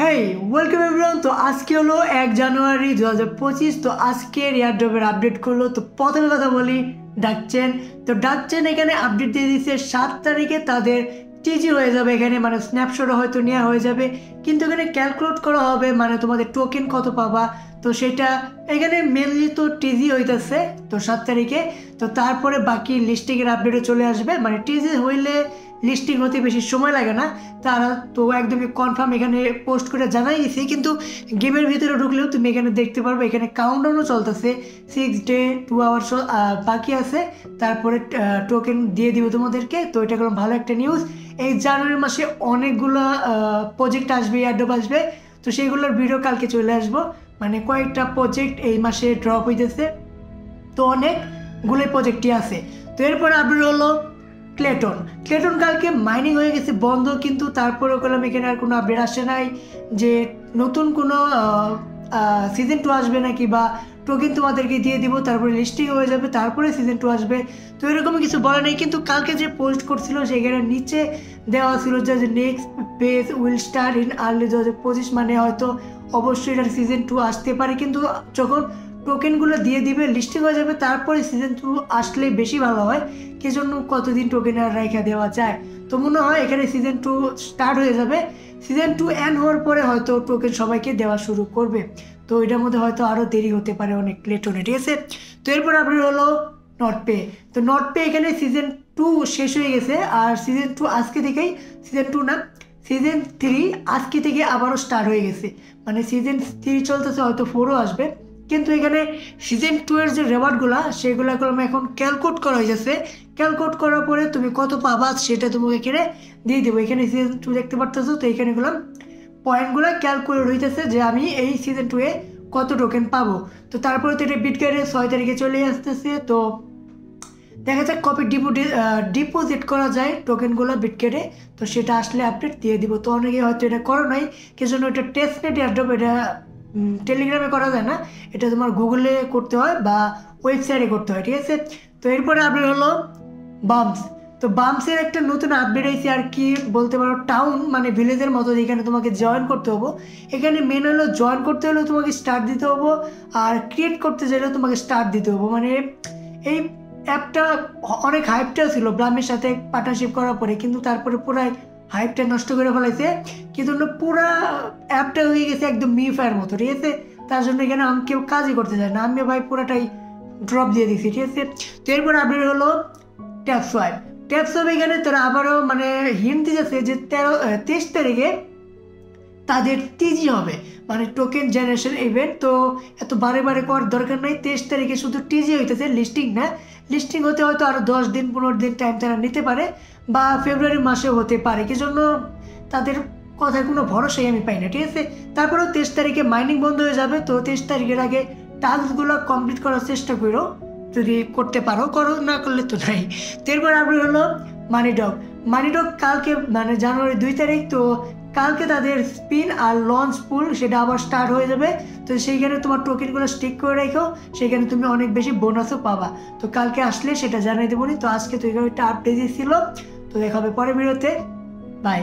হেই welcome everyone. তো আজকে হলো 1 জানুয়ারি 2025। তো আজকের এয়ারড্রপের আপডেট করলো। তো প্রথমে কথা বলি ডাকচেন। তো ডাকচেন এখানে আপডেট দিয়ে দিচ্ছে 7 তারিখে তাদের টিজি হয়ে যাবে। এখানে মানে স্ন্যাপশট হয়তো নেওয়া হয়ে যাবে, কিন্তু এখানে ক্যালকুলেট করা হবে মানে তোমাদের টোকেন কত পাবা। তো সেটা এখানে মেনলি তো টিজি হইতেছে তো 7 তারিখে। তো তারপরে বাকি লিস্টিংয়ের আপডেটে চলে আসবে। মানে টিজি হইলে লিস্টিং হতে বেশি সময় লাগে না, তারা তো একদমই কনফার্ম এখানে পোস্ট করে জানাই দিয়েছে। কিন্তু গেমের ভিতরে ঢুকলেও তুমি এখানে দেখতে পারবে এখানে কাউন্টডাউনও চলতেছে। 6 ডে 2 আওয়ার্স বাকি আছে, তারপরে টোকেন দিয়ে দিব তোমাদেরকে। তো এটা কোনো ভালো একটা নিউজ। এই জানুয়ারি মাসে অনেকগুলো প্রজেক্ট আসবে, এয়ারড্রপ আসবে। তো সেইগুলোর ভিডিও কালকে চলে আসবো। মানে কয়েকটা প্রজেক্ট এই মাসে ড্রপ হইতেছে, তো অনেকগুলো প্রজেক্টই আছে। তো এরপরে আপডেট হলো ক্লেটন কালকে মাইনিং হয়ে গেছে বন্ধ, কিন্তু তারপরে করলাম এখানে আর কোনো আপডেট আসে নাই যে নতুন কোনো সিজন 2 আসবে নাকি, বা টোকেন তোমাদেরকে দিয়ে দিব তারপরে লিস্টিং হয়ে যাবে তারপরে সিজন 2 আসবে। তো এরকম কিছু বলা নেই। কিন্তু কালকে যে পোস্ট করছিল সেখানে নিচে দেওয়া ছিল যে next page will start in early 2025, মানে হয়তো অবশ্যই এটার সিজন 2 আসতে পারে। কিন্তু যখন টোকেনগুলো দিয়ে দিবে লিস্টিং হয়ে যাবে তারপরে সিজন 2 আসলে বেশি ভালো হয়। কি জন্য কতদিন টোকেন আর রাইখা দেওয়া যায়। তো মনে হয় এখানে সিজন 2 স্টার্ট হয়ে যাবে। সিজন 2 এন্ড হওয়ার পরে হয়তো টোকেন সবাইকে দেওয়া শুরু করবে। তো এটার মধ্যে হয়তো আরও দেরি হতে পারে অনেক লেটনে, ঠিক আছে। তো এরপর আপনার হলো নটপে। তো নটপে এখানে সিজন 2 শেষ হয়ে গেছে, আর সিজন 2 আজকে থেকেই, সিজন 2 না সিজন 3 আজকে থেকে আবারও স্টার্ট হয়ে গেছে। মানে সিজন 3 চলতেছে, হয়তো 4ও আসবে। কিন্তু এখানে সিজন 2 এর যে রেওয়ার্ডগুলো সেগুলো এখন ক্যালকুলেট করা হয়ে যাচ্ছে। ক্যালকুলেট করার পরে তুমি কত পাবা সেটা তোমাকে এখানে দিয়ে দেবো। এখানে সিজন 2 দেখতে পারতেছো, তো এখানে পয়েন্টগুলো ক্যালকুলেট হইতেছে যে আমি এই সিজন 2 এ কত টোকেন পাবো। তো তারপরে তো এটা বিটকয়েনে 6 তারিখে চলে আসতেছে। তো দেখা যাক কপি ডিপোজিট করা যায় টোকেনগুলো বিটকয়েনে। তো সেটা আসলে আপডেট দিয়ে দিব। তো অনেকে হয়তো এটা করো নাই, কি জন্য এটা টেস্টনেট এয়ারড্রপ, এটা টেলিগ্রামে করা যায় না, এটা তোমার গুগলে করতে হয় বা ওয়েবসাইটে করতে হয়, ঠিক আছে। তো এরপরে আপডেট হলো বাম্পস। তো বাম্পসের একটা নতুন আপডেট হয়েছে, আর কি বলতে পারো টাউন মানে ভিলেজের মতো, এখানে তোমাকে জয়েন করতে হবো। এখানে মেন হলো জয়েন করতে হলেও তোমাকে স্টার্ট দিতে হবো, আর ক্রিয়েট করতে চাইলেও তোমাকে স্টার্ট দিতে হবো। মানে এই অ্যাপটা অনেক হাইপটা ছিল ব্রামের সাথে পার্টনারশিপ করার পরে, কিন্তু তারপরে পুরাই হাইপটা নষ্ট করে ফেলাইছে। কিন্তু পুরা অ্যাপটা হয়ে গেছে একদম মিফায়ার মতো, ঠিক আছে। তার জন্য এখানে আমি কেউ কাজই করতে চাই না, আমি ভাই পুরাটাই ড্রপ দিয়ে দিচ্ছি, ঠিক আছে। তো এরপর আপডেট হলো ট্যাপসোয়াইপ এখানে তারা আবারও মানে হিন্ট দিয়েছে যে 23 তারিখে তাদের টিজি হবে, মানে টোকেন জেনারেশন ইভেন্ট। তো এত বারে বারে করার দরকার নাই। 23 তারিখে শুধু টিজি হইতেছে, লিস্টিং না। লিস্টিং হতে হয়তো আরও 10 দিন 15 দিন টাইম তারা নিতে পারে, বা ফেব্রুয়ারি মাসেও হতে পারে। কি জন্য তাদের কথার কোনো ভরসাই আমি পাই না, ঠিক আছে। তারপরেও 23 তারিখে মাইনিং বন্ধ হয়ে যাবে। তো 23 তারিখের আগে টাস্কগুলো কমপ্লিট করার চেষ্টা করো, যদি করতে পারো করো, না করলে তো নাই। তো এরপর আপনি হলো মানিডগ কালকে মানে জানুয়ারি 2 তারিখ। তো কালকে তাদের স্পিন আর লঞ্চ পুল সেটা আবার স্টার্ট হয়ে যাবে। তো সেইখানে তোমার টোকেনগুলো স্টিক করে রেখো, সেখানে তুমি অনেক বেশি বোনাসও পাবা। তো কালকে আসলে সেটা জানাই দেবো নি। তো আজকে তো এখানে একটা আপডেট ছিল। তো দেখা হবে পরের ভিডিওতে। বাই।